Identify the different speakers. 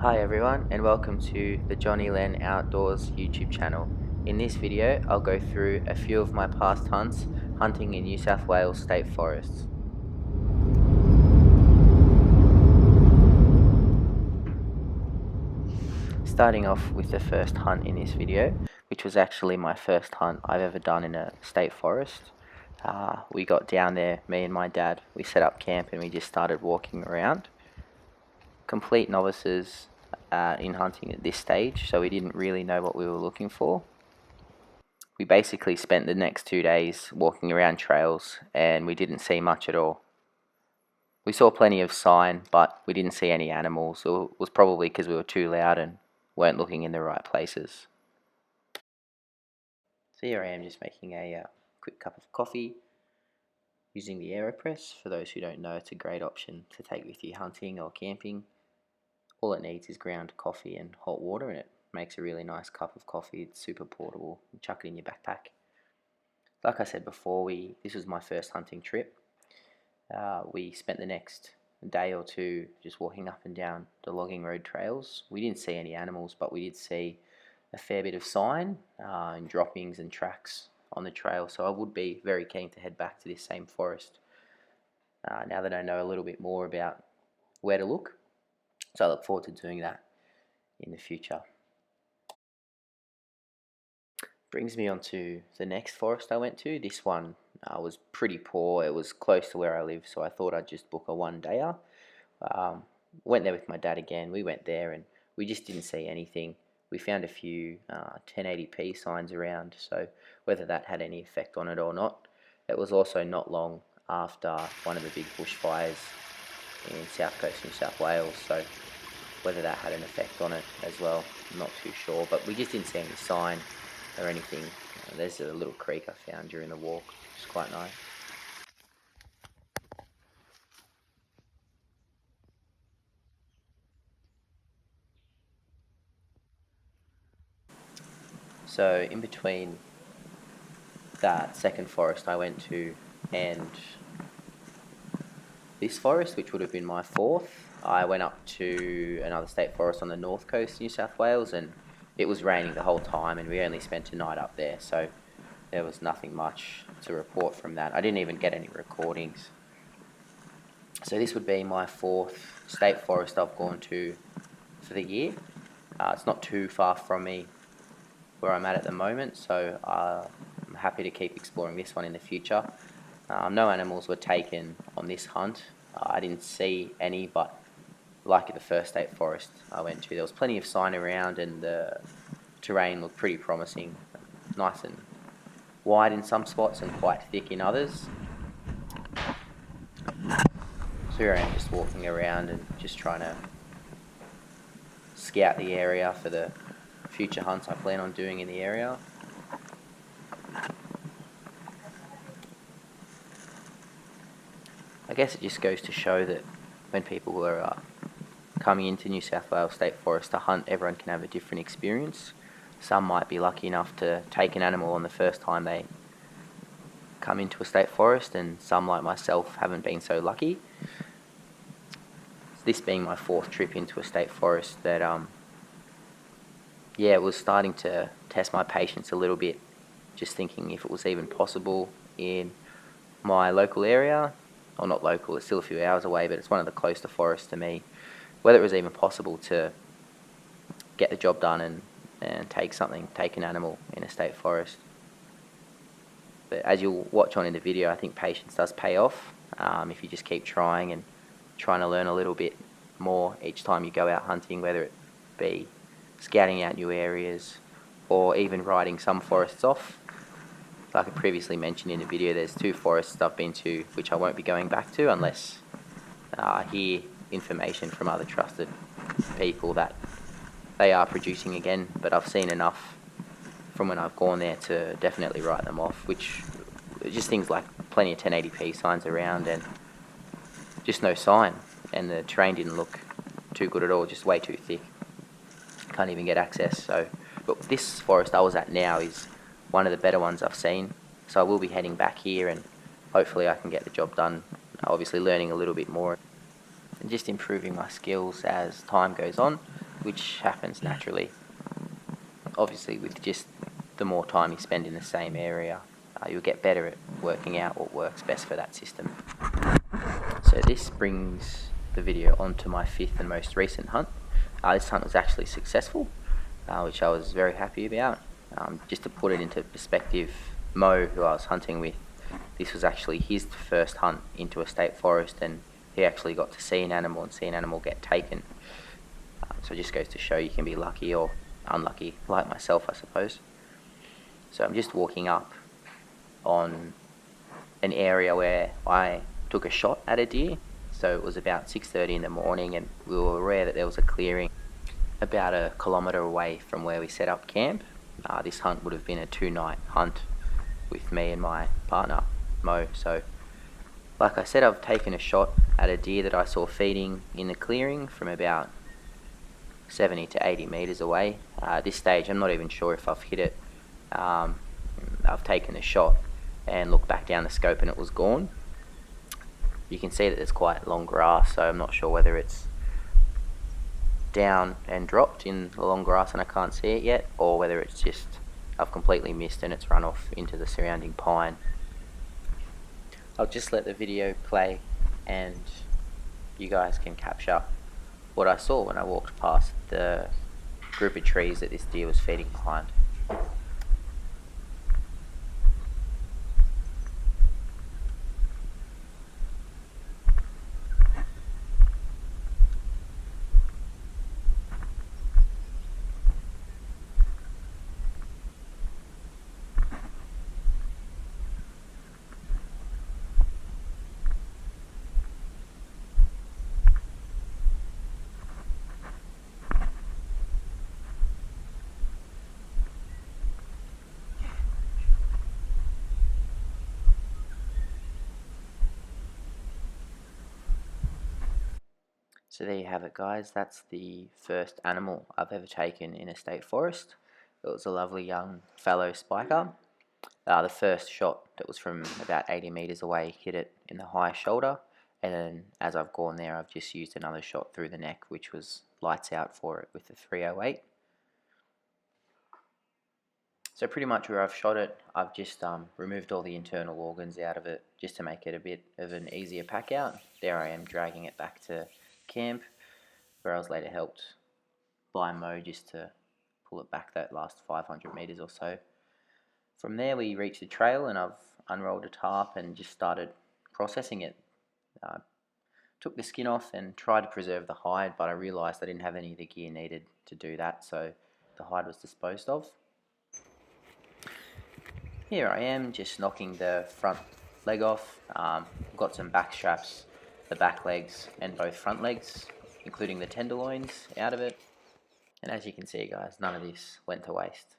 Speaker 1: Hi everyone, and welcome to the Johnny Len Outdoors YouTube channel. In this video I'll go through a few of my past hunts hunting in New South Wales State Forests. Starting off with the first hunt in this video, which was actually my first hunt I've ever done in a state forest. We got down there, me and my dad, we set up camp and we just started walking around. Complete novices in hunting at this stage, so we didn't really know what we were looking for. We basically spent the next 2 days walking around trails and we didn't see much at all. We saw plenty of sign, but we didn't see any animals. So it was probably because we were too loud and weren't looking in the right places. So here I am just making a quick cup of coffee using the AeroPress. For those who don't know, it's a great option to take with you hunting or camping. All it needs is ground coffee and hot water, and it makes a really nice cup of coffee. It's super portable. You chuck it in your backpack. Like I said before, this was my first hunting trip. We spent the next day or two just walking up and down the logging road trails. We didn't see any animals, but we did see a fair bit of sign and droppings and tracks on the trail. So I would be very keen to head back to this same forest now that I know a little bit more about where to look. So I look forward to doing that in the future. Brings me on to the next forest I went to. This one was pretty poor. It was close to where I live, so I thought I'd just book a one-dayer. Went there with my dad again. We went there and we just didn't see anything. We found a few 1080p signs around, so whether that had any effect on it or not. It was also not long after one of the big bushfires in south coast New South Wales, so whether that had an effect on it as well, I'm not too sure, but we just didn't see any sign or anything. There's a little creek I found during the walk, which is quite nice. So in between that second forest I went to and this forest, which would have been my fourth, I went up to another state forest on the north coast, New South Wales, and it was raining the whole time and we only spent a night up there, so there was nothing much to report from that. I didn't even get any recordings. So this would be my fourth state forest I've gone to for the year. It's not too far from me where I'm at the moment, so I'm happy to keep exploring this one in the future. No animals were taken on this hunt. I didn't see any, but like the first state forest I went to, there was plenty of sign around and the terrain looked pretty promising. Nice and wide in some spots and quite thick in others. So here I am just walking around and just trying to scout the area for the future hunts I plan on doing in the area. I guess it just goes to show that when people are coming into New South Wales State Forest to hunt, everyone can have a different experience. Some might be lucky enough to take an animal on the first time they come into a state forest, and some like myself haven't been so lucky. This being my fourth trip into a state forest, that it was starting to test my patience a little bit, just thinking if it was even possible in my local area, or not local, it's still a few hours away, but it's one of the closer forests to me, whether it was even possible to get the job done and take an animal in a state forest. But as you'll watch on in the video, I think patience does pay off if you just keep trying and trying to learn a little bit more each time you go out hunting, whether it be scouting out new areas or even writing some forests off. Like I previously mentioned in the video, there's 2 forests I've been to which I won't be going back to unless I hear information from other trusted people that they are producing again, but I've seen enough from when I've gone there to definitely write them off, which just things like plenty of 1080p signs around and just no sign, and the terrain didn't look too good at all, just way too thick. Can't even get access. So, but this forest I was at now is one of the better ones I've seen, so I will be heading back here and hopefully I can get the job done, obviously learning a little bit more and just improving my skills as time goes on. which happens naturally. Obviously, with just the more time you spend in the same area, you'll get better at working out what works best for that system. So this brings the video on to my 5th and most recent hunt. This hunt was actually successful, which I was very happy about. Just to put it into perspective, Mo, who I was hunting with, this was actually his first hunt into a state forest, and he actually got to see an animal and see an animal get taken. So it just goes to show you can be lucky or unlucky, like myself, I suppose. So I'm just walking up on an area where I took a shot at a deer. So it was about 6:30 in the morning, and we were aware that there was a clearing about a kilometre away from where we set up camp. This hunt would have been a 2-night hunt with me and my partner, Mo. So, like I said, I've taken a shot at a deer that I saw feeding in the clearing from about 70 to 80 metres away. At this stage, I'm not even sure if I've hit it. I've taken a shot and looked back down the scope and it was gone. You can see that there's quite long grass, so I'm not sure whether it's down and dropped in the long grass and I can't see it yet, or whether it's just I've completely missed and it's run off into the surrounding pine. I'll just let the video play and you guys can capture what I saw when I walked past the group of trees that this deer was feeding behind. So there you have it, guys. That's the first animal I've ever taken in a state forest. It was a lovely young fallow spiker. The first shot that was from about 80 metres away hit it in the high shoulder, and then as I've gone there I've just used another shot through the neck, which was lights out for it with the 308. So pretty much where I've shot it, I've just removed all the internal organs out of it just to make it a bit of an easier pack out. There I am dragging it back to camp, where I was later helped by Mo just to pull it back that last 500 metres or so. From there we reached the trail and I've unrolled a tarp and just started processing it. Took the skin off and tried to preserve the hide, but I realised I didn't have any of the gear needed to do that, so the hide was disposed of. Here I am just knocking the front leg off. Got some back straps, the back legs and both front legs, including the tenderloins, out of it. And as you can see, guys, none of this went to waste.